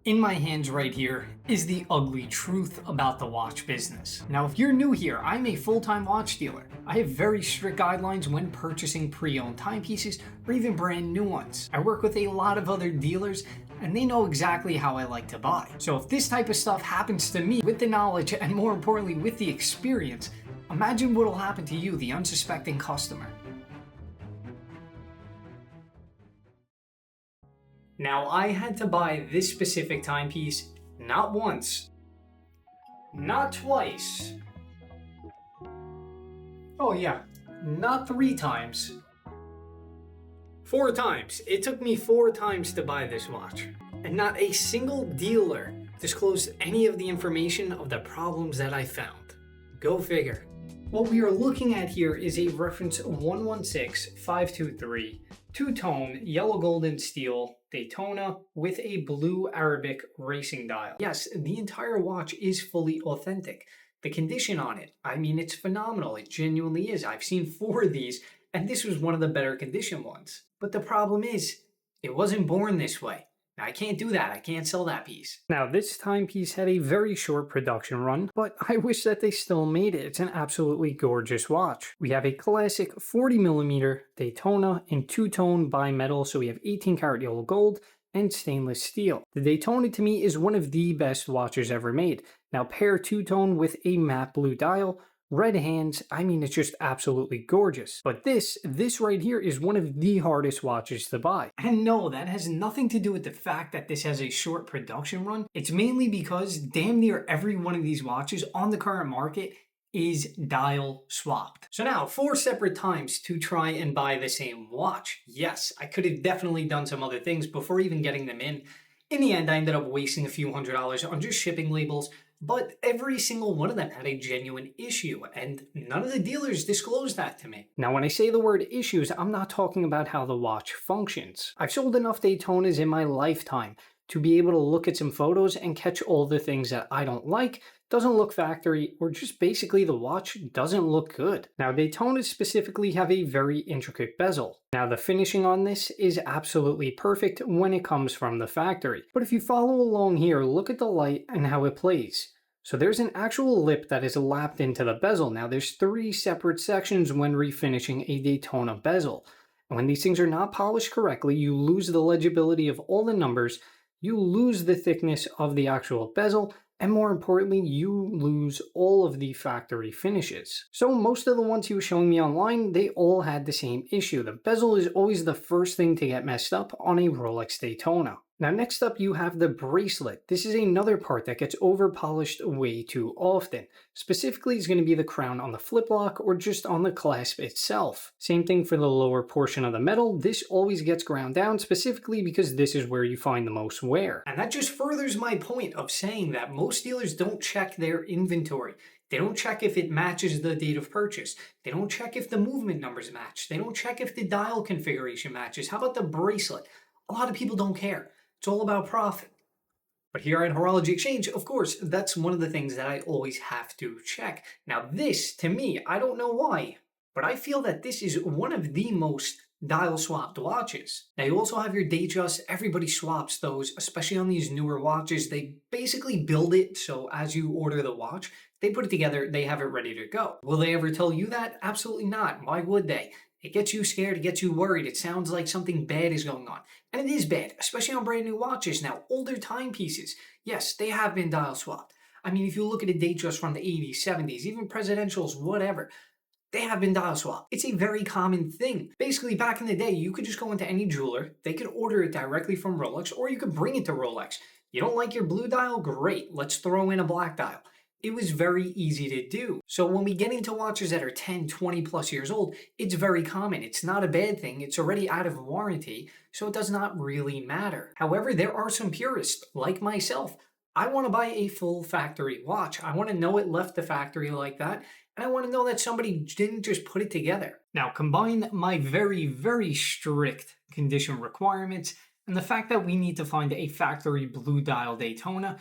In my hands right here is the ugly truth about the watch business. Now, if you're new here, I'm a full-time watch dealer. I have very strict guidelines when purchasing pre-owned timepieces or even brand new ones. I work with a lot of other dealers and they know exactly how I like to buy. So if this type of stuff happens to me with the knowledge and more importantly with the experience, imagine what will happen to you, the unsuspecting customer. Now, I had to buy this specific timepiece not once, not twice, oh yeah, not 3 times, 4 times. It took me 4 times to buy this watch, and not a single dealer disclosed any of the information of the problems that I found. Go figure. What we are looking at here is a reference 116523 two-tone yellow golden steel Daytona with a blue Arabic racing dial. Yes, the entire watch is fully authentic. The condition on it, I mean, it's phenomenal. It genuinely is. I've seen 4 of these, and this was one of the better condition ones. But the problem is, it wasn't born this way. Now, I can't do that. I can't sell that piece. Now, this timepiece had a very short production run, but I wish that they still made it. It's an absolutely gorgeous watch. We have a classic 40mm Daytona in two-tone bimetal, so we have 18 karat yellow gold and stainless steel. The Daytona to me is one of the best watches ever made. Now, pair two-tone with a matte blue dial, red hands, I mean, it's just absolutely gorgeous. But this right here is one of the hardest watches to buy. And no, that has nothing to do with the fact that this has a short production run. It's mainly because damn near every one of these watches on the current market is dial swapped. So now, 4 separate times to try and buy the same watch. Yes, I could have definitely done some other things before even getting them in. In the end, I ended up wasting a few $100s on just shipping labels, but every single one of them had a genuine issue, and none of the dealers disclosed that to me. Now, when I say the word issues, I'm not talking about how the watch functions. I've sold enough Daytonas in my lifetime to be able to look at some photos and catch all the things that I don't like, doesn't look factory, or just basically the watch doesn't look good. Now, Daytonas specifically have a very intricate bezel. Now, the finishing on this is absolutely perfect when it comes from the factory. But if you follow along here, look at the light and how it plays. So there's an actual lip that is lapped into the bezel. Now, there's 3 separate sections when refinishing a Daytona bezel. And when these things are not polished correctly, you lose the legibility of all the numbers, you lose the thickness of the actual bezel, and more importantly, you lose all of the factory finishes. So most of the ones he was showing me online, they all had the same issue. The bezel is always the first thing to get messed up on a Rolex Daytona. Now, next up, you have the bracelet. This is another part that gets over polished way too often. Specifically, it's going to be the crown on the flip lock or just on the clasp itself. Same thing for the lower portion of the metal. This always gets ground down specifically because this is where you find the most wear. And that just furthers my point of saying that most dealers don't check their inventory. They don't check if it matches the date of purchase. They don't check if the movement numbers match. They don't check if the dial configuration matches. How about the bracelet? A lot of people don't care. It's all about profit. But here at Horology Exchange, of course, that's one of the things that I always have to check. Now this, to me, I don't know why, but I feel that this is one of the most dial swapped watches. Now you also have your Datejust. Everybody swaps those, especially on these newer watches. They basically build it so as you order the watch, they put it together, they have it ready to go. Will they ever tell you that? Absolutely not. Why would they? It gets you scared, it gets you worried, it sounds like something bad is going on. And it is bad, especially on brand new watches. Now, older timepieces, yes, they have been dial swapped. I mean, if you look at a Datejust from the 80s, 70s, even presidentials, whatever, they have been dial swapped. It's a very common thing. Basically, back in the day, you could just go into any jeweler, they could order it directly from Rolex, or you could bring it to Rolex. You don't like your blue dial? Great, let's throw in a black dial. It was very easy to do. So when we get into watches that are 10, 20 plus years old, it's very common. It's not a bad thing. It's already out of warranty, so it does not really matter. However, there are some purists, like myself. I want to buy a full factory watch. I want to know it left the factory like that, and I want to know that somebody didn't just put it together. Now, combine my very, very strict condition requirements and the fact that we need to find a factory blue dial Daytona,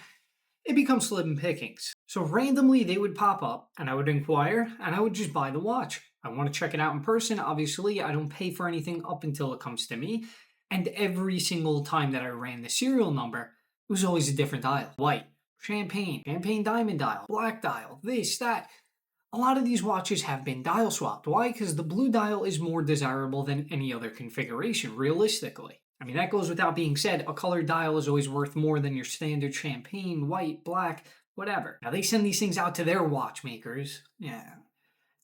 it becomes slim pickings. So randomly they would pop up and I would inquire and I would just buy the watch. I want to check it out in person. Obviously, I don't pay for anything up until it comes to me. And every single time that I ran the serial number, It was always a different dial. White, champagne diamond dial, black dial, this, that. A lot of these watches have been dial swapped. Why? Because the blue dial is more desirable than any other configuration, realistically. I mean, that goes without being said. A colored dial is always worth more than your standard champagne, white, black, whatever. Now, they send these things out to their watchmakers. Yeah.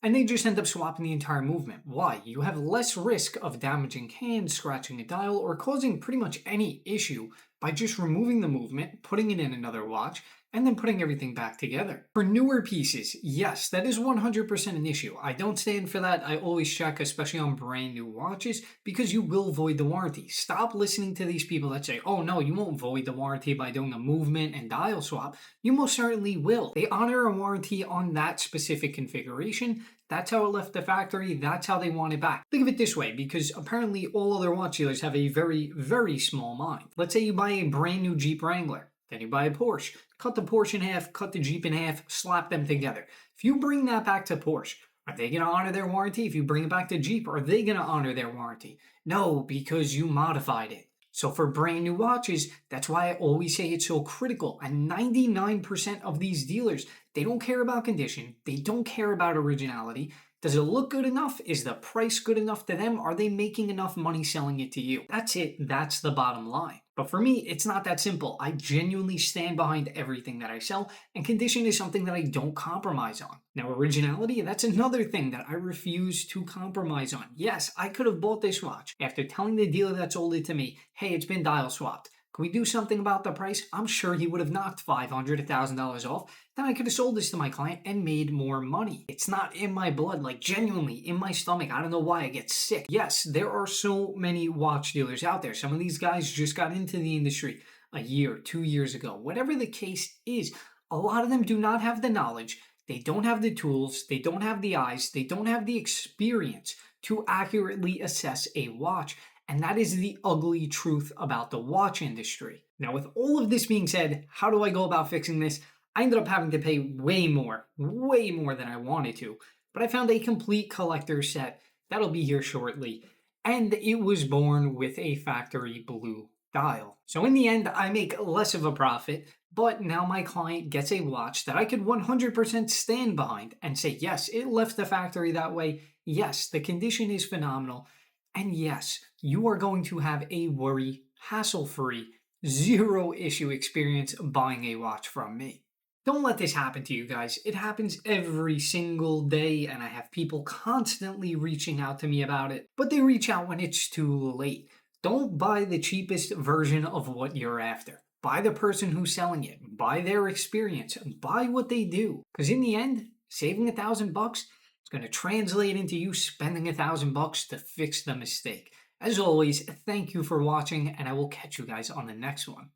And they just end up swapping the entire movement. Why? You have less risk of damaging hands, scratching a dial, or causing pretty much any issue by just removing the movement, putting it in another watch, and then putting everything back together. For newer pieces, yes, that is 100% an issue. I don't stand for that. I always check, especially on brand new watches, because you will void the warranty. Stop listening to these people that say, oh no, you won't void the warranty by doing a movement and dial swap. You most certainly will. They honor a warranty on that specific configuration. That's how it left the factory. That's how they want it back. Think of it this way, because apparently all other watch dealers have a very, very small mind. Let's say you buy a brand new Jeep Wrangler. Then you buy a Porsche. Cut the Porsche in half, cut the Jeep in half, slap them together. If you bring that back to Porsche, are they going to honor their warranty? If you bring it back to Jeep, are they going to honor their warranty? No, because you modified it. So for brand new watches, that's why I always say it's so critical. And 99% of these dealers, they don't care about condition. They don't care about originality. Does it look good enough? Is the price good enough to them? Are they making enough money selling it to you? That's it. That's the bottom line. But for me, it's not that simple. I genuinely stand behind everything that I sell, and condition is something that I don't compromise on. Now, originality, that's another thing that I refuse to compromise on. Yes, I could have bought this watch after telling the dealer that sold it to me, hey, it's been dial swapped. Can we do something about the price? I'm sure he would have knocked $500, $1,000 off. Then I could have sold this to my client and made more money. It's not in my blood, like genuinely in my stomach. I don't know why I get sick. Yes, there are so many watch dealers out there. Some of these guys just got into the industry a year, 2 years ago. Whatever the case is, a lot of them do not have the knowledge. They don't have the tools. They don't have the eyes. They don't have the experience to accurately assess a watch. And that is the ugly truth about the watch industry. Now, with all of this being said, how do I go about fixing this? I ended up having to pay way more than I wanted to. But I found a complete collector set that'll be here shortly. And it was born with a factory blue dial. So in the end, I make less of a profit, but now my client gets a watch that I could 100% stand behind and say, yes, it left the factory that way. Yes, the condition is phenomenal. And yes, you are going to have a worry, hassle-free, zero issue experience buying a watch from me. Don't let this happen to you guys. It happens every single day, and I have people constantly reaching out to me about it, but they reach out when it's too late. Don't buy the cheapest version of what you're after. Buy the person who's selling it. Buy their experience. Buy what they do. Because in the end, saving $1,000 going to translate into you spending $1,000 to fix the mistake. As always, thank you for watching, and I will catch you guys on the next one.